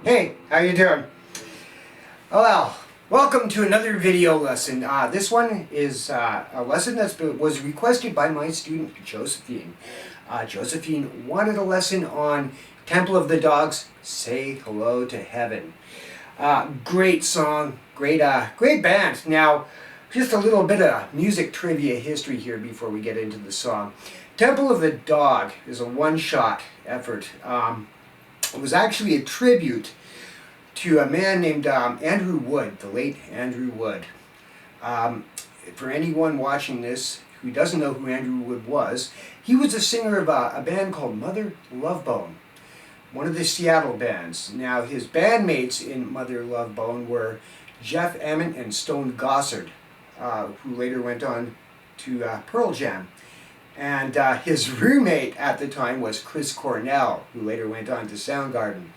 Hey, how you doing? Well, welcome to another video lesson. This one is a lesson that was requested by my student Josephine. Josephine wanted a lesson on Temple of the Dogs, Say Hello to Heaven. Great song, great band. Now, just a little bit of music trivia history here before we get into the song. Temple of the Dog is a one-shot effort. It was actually a tribute to a man named Andrew Wood, the late Andrew Wood. For anyone watching this who doesn't know who Andrew Wood was, he was a singer of a band called Mother Love Bone, one of the Seattle bands. Now, his bandmates in Mother Love Bone were Jeff Ament and Stone Gossard, who later went on to Pearl Jam. And his roommate at the time was Chris Cornell, who later went on to Soundgarden.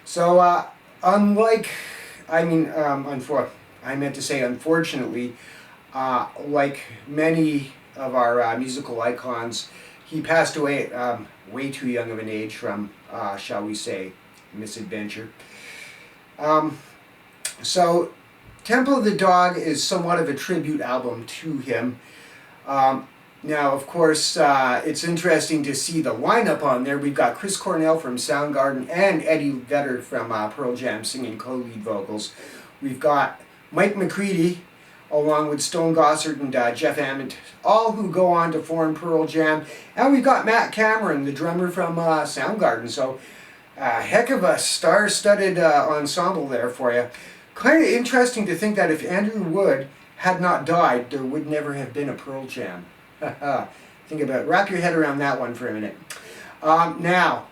So, unfortunately, like many of our musical icons, he passed away at way too young of an age from, shall we say, misadventure. So, Temple of the Dog is somewhat of a tribute album to him. Now, of course, it's interesting to see the lineup on there. We've got Chris Cornell from Soundgarden and Eddie Vedder from Pearl Jam singing co-lead vocals. We've got Mike McCready along with Stone Gossard and Jeff Ament, all who go on to form Pearl Jam. And we've got Matt Cameron, the drummer from Soundgarden. So, heck of a star-studded ensemble there for you. Kind of interesting to think that if Andrew Wood had not died, there would never have been a Pearl Jam. Think about it. Wrap your head around that one for a minute. Now,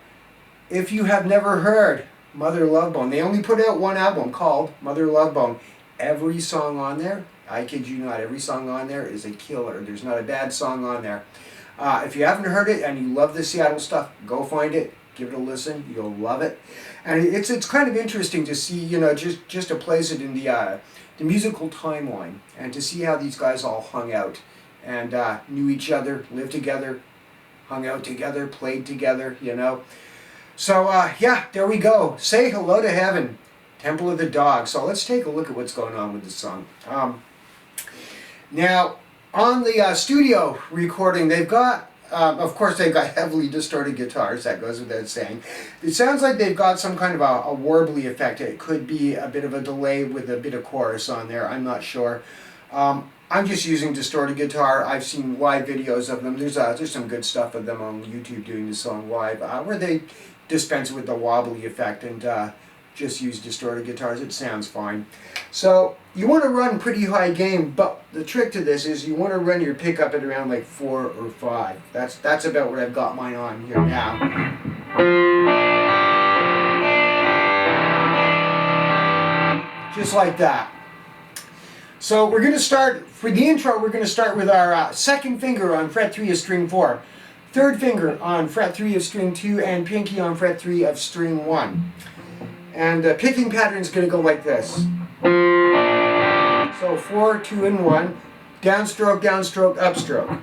if you have never heard Mother Love Bone, they only put out one album called Mother Love Bone. Every song on there, I kid you not, every song on there is a killer. There's not a bad song on there. If you haven't heard it and you love the Seattle stuff, go find it, give it a listen. You'll love it. And it's kind of interesting to see, you know, just to place it in the musical timeline and to see how these guys all hung out and knew each other, lived together, hung out together, played together, you know. So, yeah, there we go. Say Hello to Heaven, Temple of the Dog. So let's take a look at what's going on with this song. Now, on the studio recording, they've got, of course, they've got heavily distorted guitars. That goes without saying. It sounds like they've got some kind of a warbly effect. It could be a bit of a delay with a bit of chorus on there. I'm not sure. I'm just using distorted guitar. I've seen live videos of them. There's some good stuff of them on YouTube doing the song live, where they dispense with the wobbly effect and just use distorted guitars. It sounds fine. So you want to run pretty high gain, but the trick to this is you want to run your pickup at around like 4 or 5. That's about what I've got mine on here now. Just like that. So we're going to start, for the intro, we're going to start with our second finger on fret 3 of string 4, third finger on fret 3 of string 2, and pinky on fret 3 of string 1. And the picking pattern is going to go like this. So 4, 2, and 1, downstroke, downstroke, upstroke.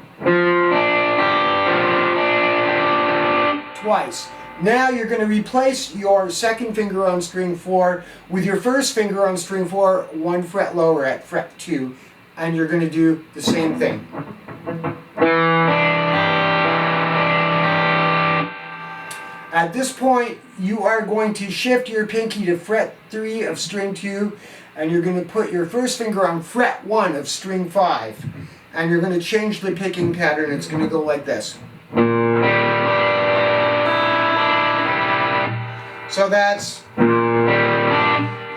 Twice. Now you're going to replace your second finger on string 4 with your first finger on string 4, 1 fret lower at fret 2, and you're going to do the same thing. At this point, you are going to shift your pinky to fret 3 of string 2, and you're going to put your first finger on fret 1 of string 5. And you're going to change the picking pattern. It's going to go like this. So that's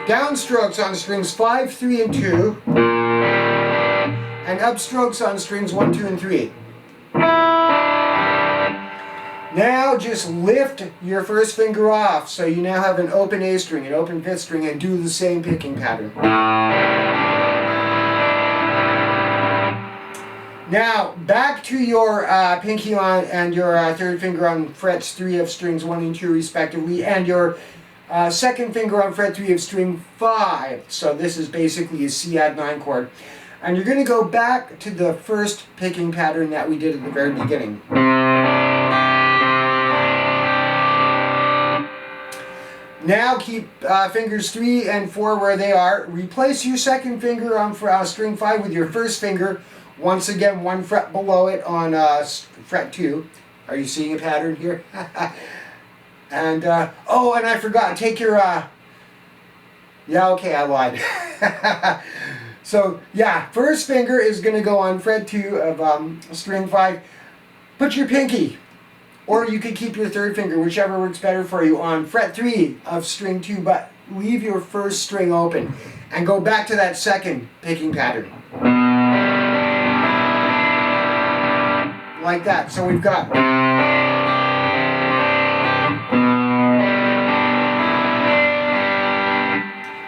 downstrokes on strings 5, 3, and 2, and upstrokes on strings 1, 2, and 3. Now just lift your first finger off, so you now have an open A string, an open 5th string, and do the same picking pattern. Now back to your pinky on and your third finger on frets 3 of strings 1 and 2 respectively, and your second finger on fret 3 of string 5. So this is basically a C add 9 chord. And you're going to go back to the first picking pattern that we did at the very beginning. Now keep fingers 3 and 4 where they are. Replace your second finger on string 5 with your first finger. Once again, 1 fret below it on fret 2. Are you seeing a pattern here? And, oh, and I forgot, take your, yeah, okay, I lied. So, yeah, first finger is going to go on fret 2 of string 5. Put your pinky, or you could keep your third finger, whichever works better for you, on fret 3 of string 2, but leave your first string open, and go back to that second picking pattern. Like that. So we've got...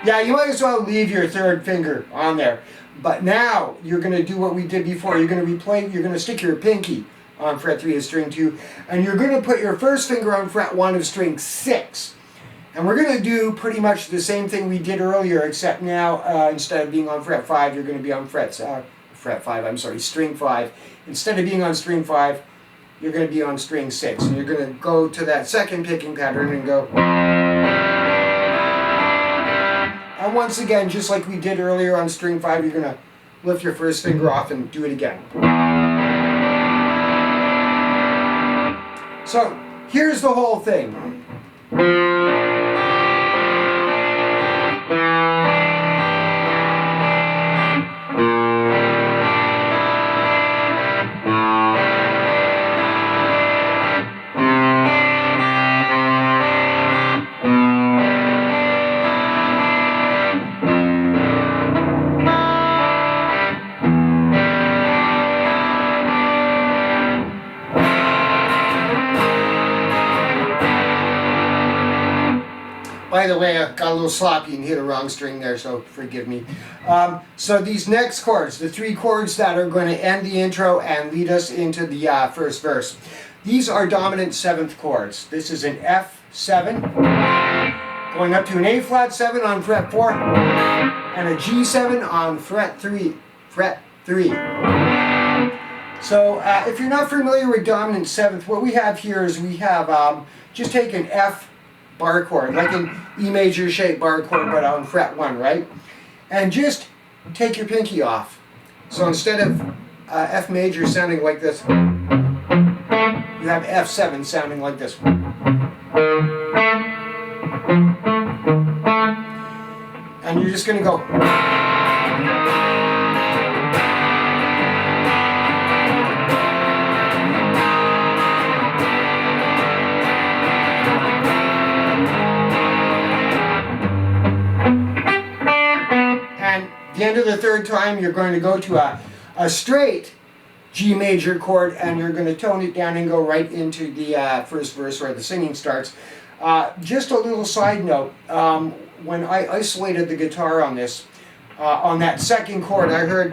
Yeah, you might as well leave your third finger on there. But now you're going to do what we did before. You're going to stick your pinky on fret 3 of string 2, and you're going to put your first finger on fret 1 of string 6. And we're going to do pretty much the same thing we did earlier, except now instead of being on fret 5, you're going to be on string 5. Instead of being on string 5, you're going to be on string 6. And you're going to go to that second picking pattern and go... And once again, just like we did earlier on string 5, you're going to lift your first finger off and do it again. So, here's the whole thing. By the way, I got a little sloppy and hit a wrong string there, so forgive me. So these next chords, the 3 chords that are going to end the intro and lead us into the first verse, these are dominant 7th chords. This is an F7, going up to an A flat 7 on fret 4, and a G7 on fret 3. So if you're not familiar with dominant 7th, what we have here is we have just take an F bar chord, like an E major shaped bar chord, but on fret 1, right? And just take your pinky off. So instead of F major sounding like this, you have F7 sounding like this. And you're just going to go. The end of the third time, you're going to go to a straight G major chord, and you're going to tone it down and go right into the first verse where the singing starts. Just a little side note, when I isolated the guitar on this, on that second chord, I heard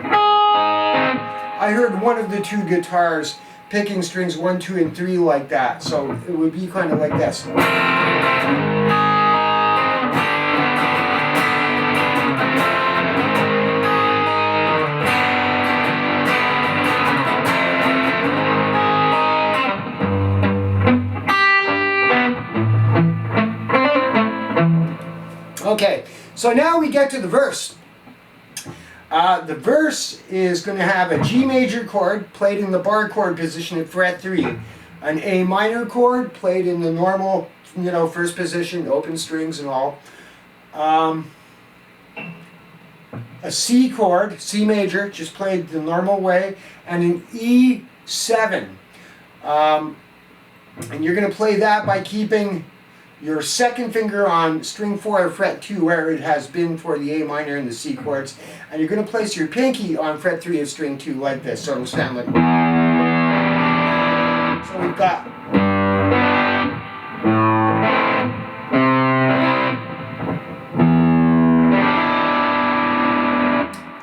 one of the 2 guitars picking strings 1, 2, and 3 like that, so it would be kind of like this. Okay, so now we get to the verse. The verse is going to have a G major chord played in the bar chord position at fret 3, an A minor chord played in the normal you know, first position, open strings and all. A C chord, C major, just played the normal way, and an E7. And you're going to play that by keeping your second finger on string 4 of fret 2 where it has been for the A minor and the C chords, and you're going to place your pinky on fret 3 of string 2 like this, so it'll sound like. So we've got.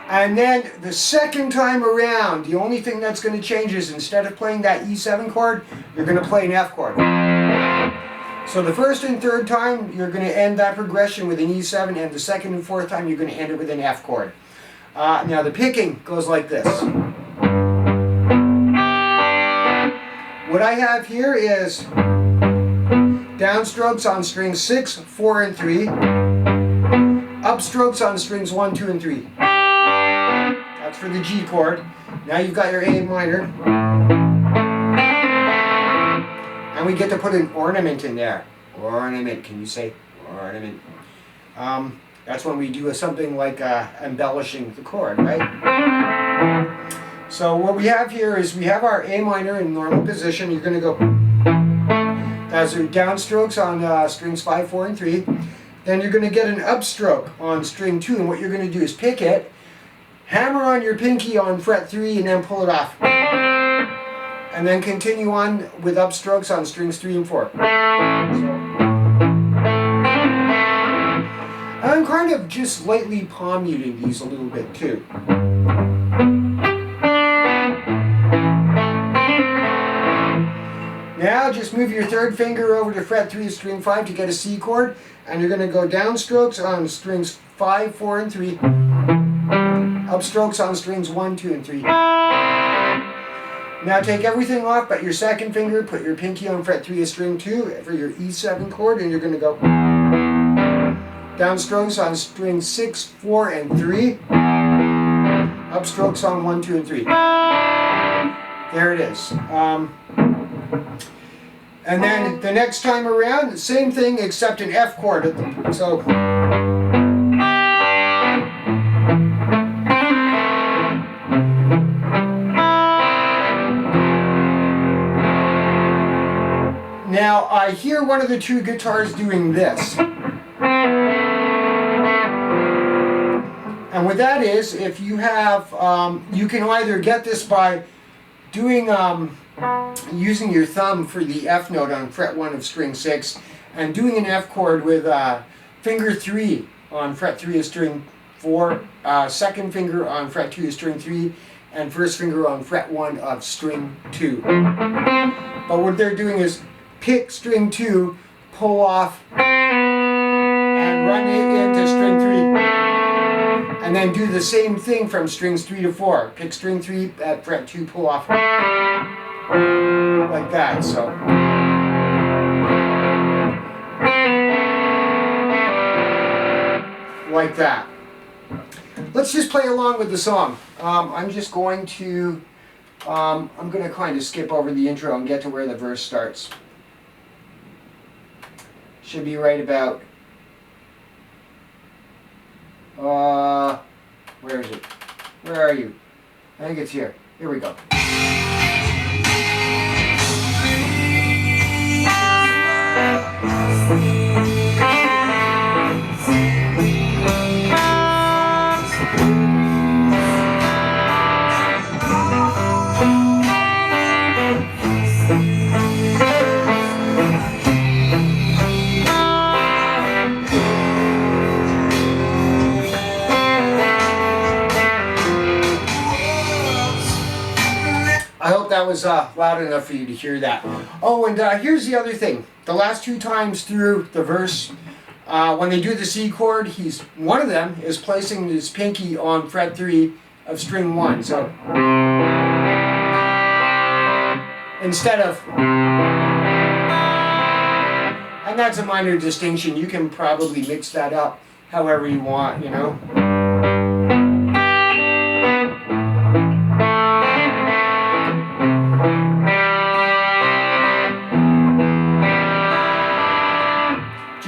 And then the second time around, the only thing that's going to change is instead of playing that E7 chord, you're going to play an F chord. So the first and third time, you're going to end that progression with an E7, and the second and fourth time, you're going to end it with an F chord. Now the picking goes like this. What I have here is downstrokes on strings 6, 4, and 3, upstrokes on strings 1, 2, and 3. That's for the G chord. Now you've got your A minor. And we get to put an ornament in there. Ornament, can you say ornament? That's when we do something like embellishing the chord, right? So what we have here is we have our A minor in normal position. You're going to go, that's your downstrokes on strings 5, 4, and 3. Then you're going to get an upstroke on string 2, and what you're going to do is pick it, hammer on your pinky on fret 3, and then pull it off. And then continue on with upstrokes on strings 3 and 4. So, I'm kind of just lightly palm muting these a little bit too. Now just move your third finger over to fret 3 of string 5 to get a C chord, and you're going to go downstrokes on strings 5, 4, and 3, upstrokes on strings 1, 2, and 3. Now take everything off but your second finger, put your pinky on fret 3 of string 2 for your E7 chord, and you're going to go downstrokes on strings 6, 4, and 3, upstrokes on 1, 2, and 3. There it is. And then the next time around, same thing except an F chord. So. Now I hear one of the two guitars doing this. And what that is, if you have, you can either get this by doing, using your thumb for the F note on fret 1 of string 6, and doing an F chord with finger 3 on fret 3 of string 4, second finger on fret 2 of string 3, and first finger on fret 1 of string 2. But what they're doing is pick string 2, pull off, and run it into string 3. And then do the same thing from strings 3 to 4. Pick string 3 at fret 2, pull off. Like that, so. Like that. Let's just play along with the song. I'm just going to, I'm going to kind of skip over the intro and get to where the verse starts. Should be right about, where is it? Where are you? I think it's here. Here we go. I hope that was loud enough for you to hear that. Oh, and here's the other thing. The last two times through the verse, when they do the C chord, one of them is placing his pinky on fret 3 of string 1. So instead of, and that's a minor distinction. You can probably mix that up however you want, you know.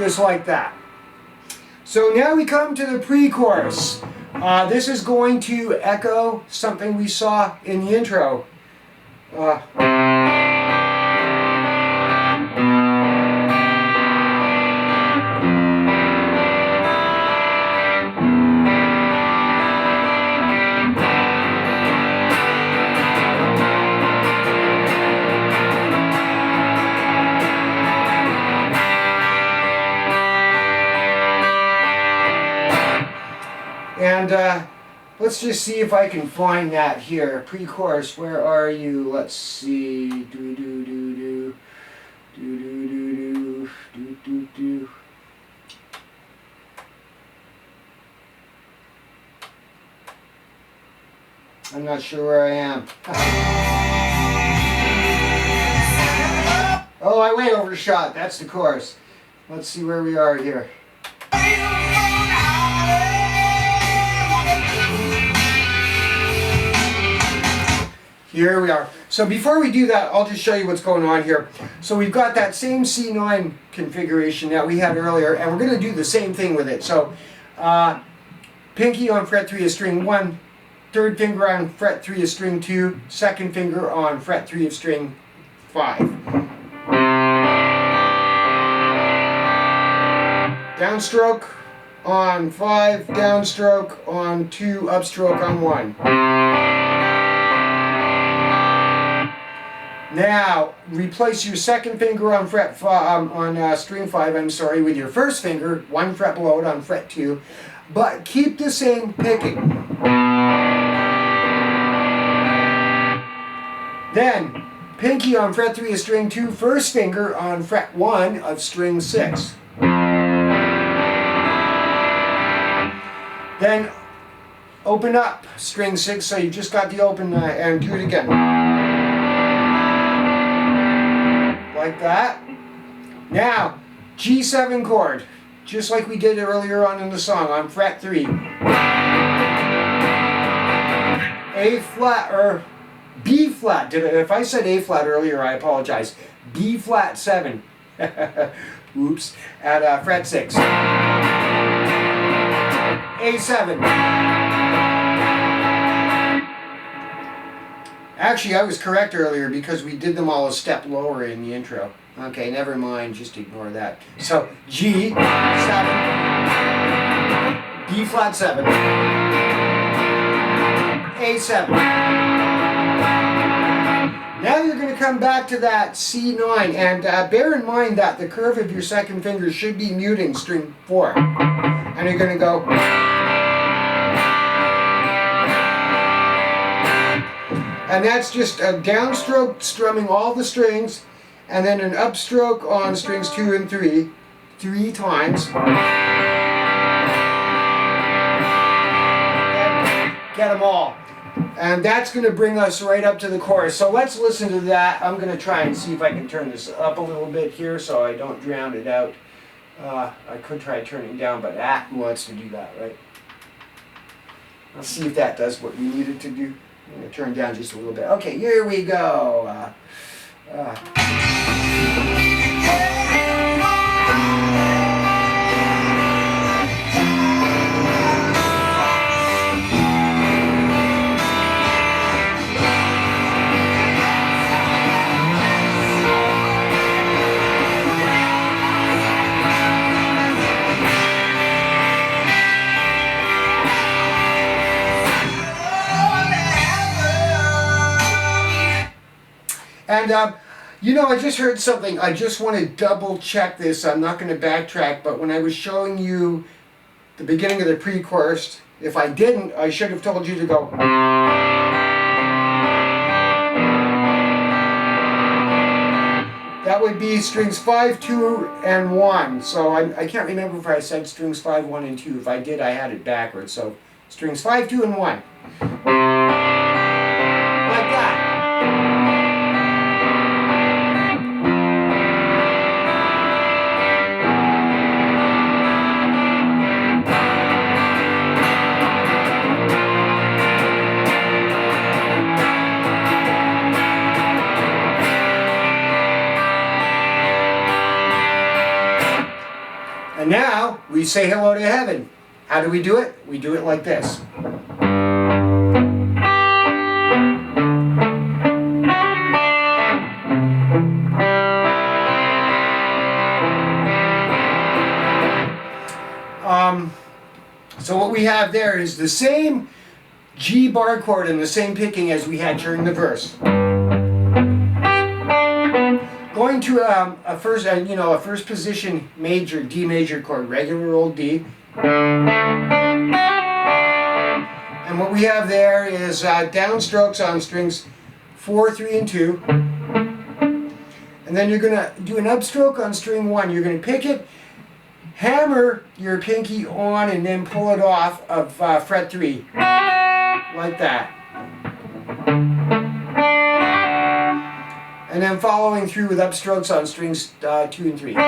just like that. So now we come to the pre-chorus. This is going to echo something we saw in the intro. And let's just see if I can find that here. Pre-chorus, where are you? Let's see. Do do do do do do do do do do. I'm not sure where I am. Oh, I way overshot. That's the chorus. Let's see where we are here. Here we are. So before we do that, I'll just show you what's going on here. So we've got that same C9 configuration that we had earlier, and we're going to do the same thing with it. So pinky on fret 3 of string 1, third finger on fret 3 of string 2, second finger on fret 3 of string 5. Downstroke on 5, downstroke on 2, upstroke on 1. Now, replace your second finger on fret string 5, with your first finger, 1 fret below it on fret 2, but keep the same picking. Then, pinky on fret 3 of string 2, first finger on fret 1 of string 6. Then, open up string 6, so you just got the open, and do it again. Like that. Now, G7 chord, just like we did earlier on in the song, on fret 3. A flat, or B flat. If I said A flat earlier, I apologize. B flat 7. Oops. At fret 6. A7. Actually, I was correct earlier because we did them all a step lower in the intro. Okay, never mind, just ignore that. So, G, 7, B flat 7, A7. Now you're going to come back to that C9, and bear in mind that the curve of your second finger should be muting string 4. And you're going to go... And that's just a downstroke strumming all the strings, and then an upstroke on strings 2 and 3, 3 times. And get them all. And that's going to bring us right up to the chorus. So let's listen to that. I'm going to try and see if I can turn this up a little bit here so I don't drown it out. I could try turning down, but who wants to do that, right? Let's see if that does what we needed to do. I'm going to turn down just a little bit. Okay, here we go. And, I just heard something. I just want to double check this. I'm not going to backtrack, but when I was showing you the beginning of the pre-chorus, if I didn't, I should have told you to go. That would be strings 5, 2, and 1. So I can't remember if I said strings 5, 1, and 2. If I did, I had it backwards. So strings 5, 2, and 1. Like that. we say hello to heaven. How do we do it? We do it like this. So what we have there is the same G bar chord and the same picking as we had during the verse. Going to a first position major D major chord, regular old D. And what we have there is downstrokes on strings 4, 3, and 2. And then you're going to do an upstroke on string 1. You're going to pick it, hammer your pinky on, and then pull it off of fret 3. Like that. And then following through with upstrokes on strings 2 and 3. So.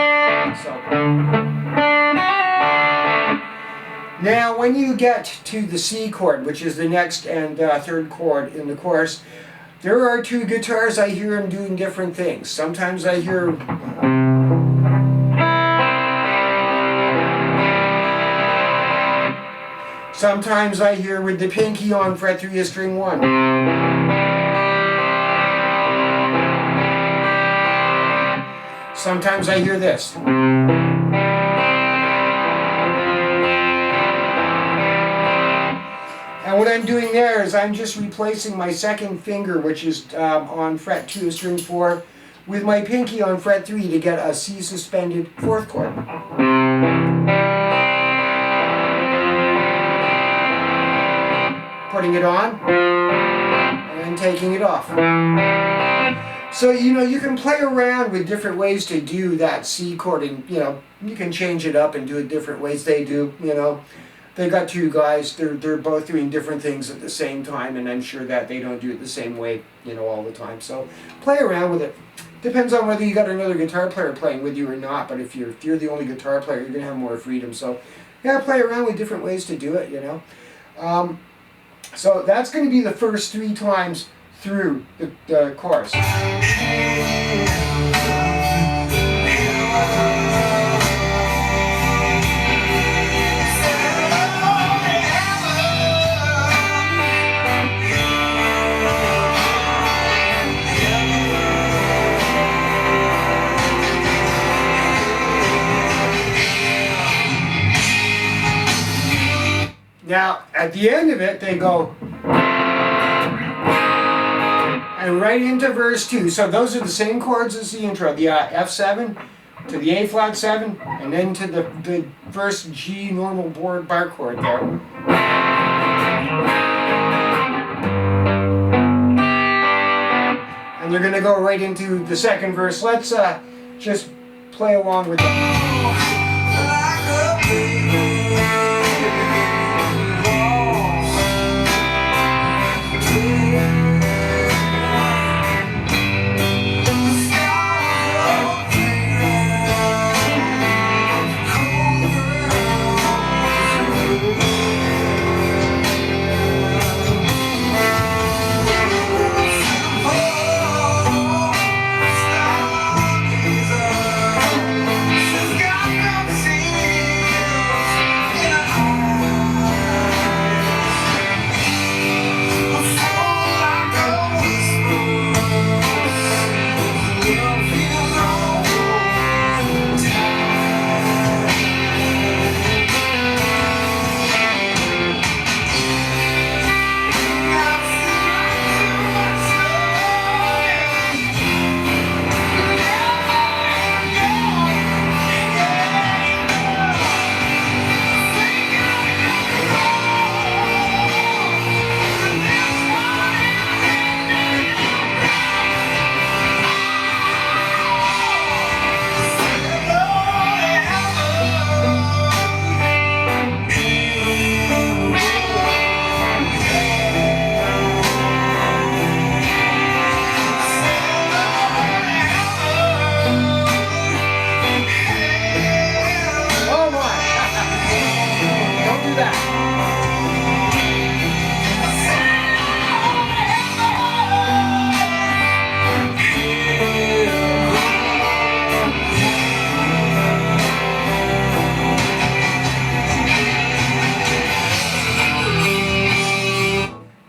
Now when you get to the C chord, which is the next and third chord in the chorus, there are 2 guitars. I hear them doing different things. Sometimes I hear with the pinky on fret 3 of string 1. Sometimes I hear this. And what I'm doing there is I'm just replacing my second finger, which is on fret 2 of string 4, with my pinky on fret 3 to get a C suspended 4th chord. Putting it on, and then taking it off. So, you can play around with different ways to do that C chord, and, you can change it up and do it different ways. They do, They got 2 guys, they're both doing different things at the same time, and I'm sure that they don't do it the same way, all the time. So, play around with it. Depends on whether you got another guitar player playing with you or not, but if you're the only guitar player, you're going to have more freedom. So, yeah, play around with different ways to do it, So that's going to be the first 3 times through the chorus. Now, at the end of it, they go and right into verse 2. So those are the same chords as the intro. The F7 to the A flat 7, and then to the first G normal bar chord there. And they're going to go right into the second verse. Let's just play along with it.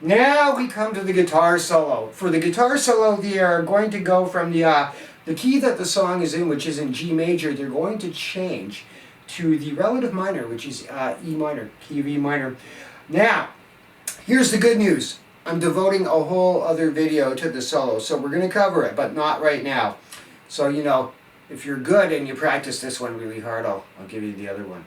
Now we come to the guitar solo. For the guitar solo, they are going to go from the key that the song is in, which is in G major. They're going to change to the relative minor, which is E minor, key of E minor. Now, here's the good news. I'm devoting a whole other video to the solo, so we're going to cover it, but not right now. So, you know, if you're good and you practice this one really hard, I'll give you the other one.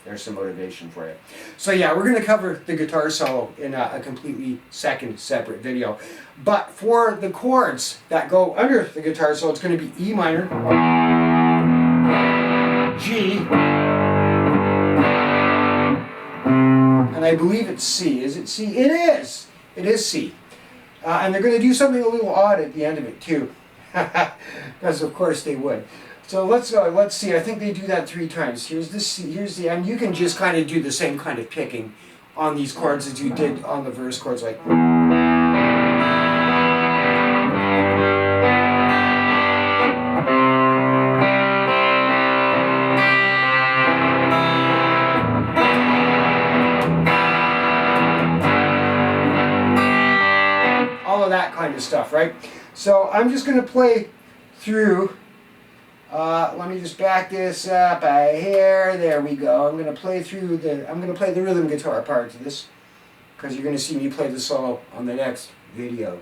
There's some motivation for you. So yeah, we're going to cover the guitar solo in a completely separate video. But for the chords that go under the guitar solo, it's going to be E minor, G, and I believe it's C. Is it C? It is! It is C. And they're going to do something a little odd at the end of it too. Because of course they would. So let's go. Let's see. I think they do that 3 times. Here's the C. Here's the M. You can just kind of do the same kind of picking on these chords as you did on the verse chords, like. All of that kind of stuff, right? So I'm just going to play through. Let me just back this up here. There we go. I'm going to play through the. I'm going to play the rhythm guitar part to this, because you're going to see me play the solo on the next video.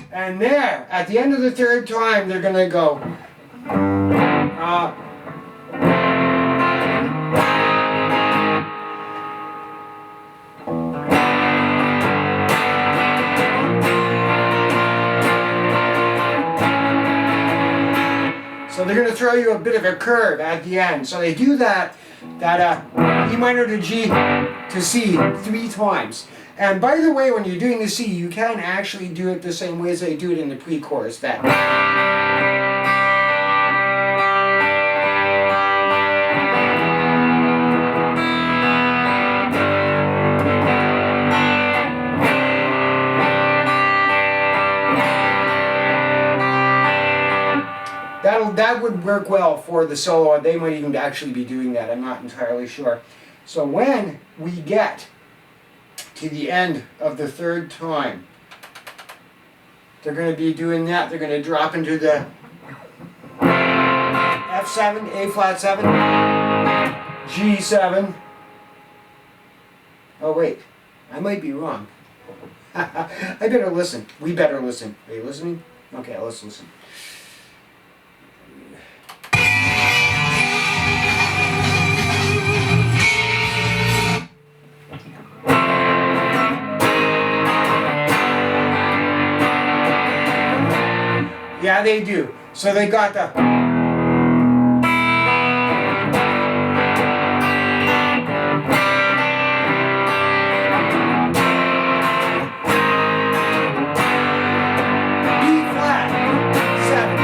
And there, at the end of the 3rd time, they're going to go. So they're going to throw you a bit of a curve at the end. So they do that E minor to G to C 3 times. And by the way, when you're doing the C, you can actually do it the same way as they do it in the pre-chorus. That that would work well for the solo. They might even actually be doing that. I'm not entirely sure. So when we get to the end of the 3rd time, they're going to be doing that. They're going to drop into the F7, A flat 7, G7. Oh wait, I might be wrong. I better listen. We better listen. Are you listening? Okay, let's listen. Yeah, they do. So they got the. B flat, 7,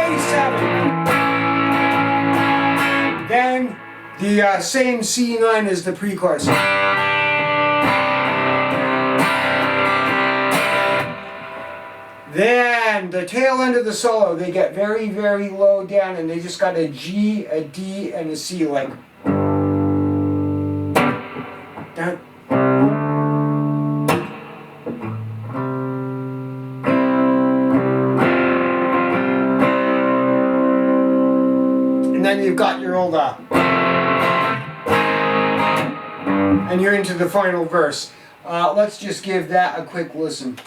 A7. Then the same C9 as the pre-chorus. Then the tail end of the solo, they get very, very low down, and they just got a G, a D, and a C, like. Dun. And then you've got your old and you're into the final verse. Let's just give that a quick listen.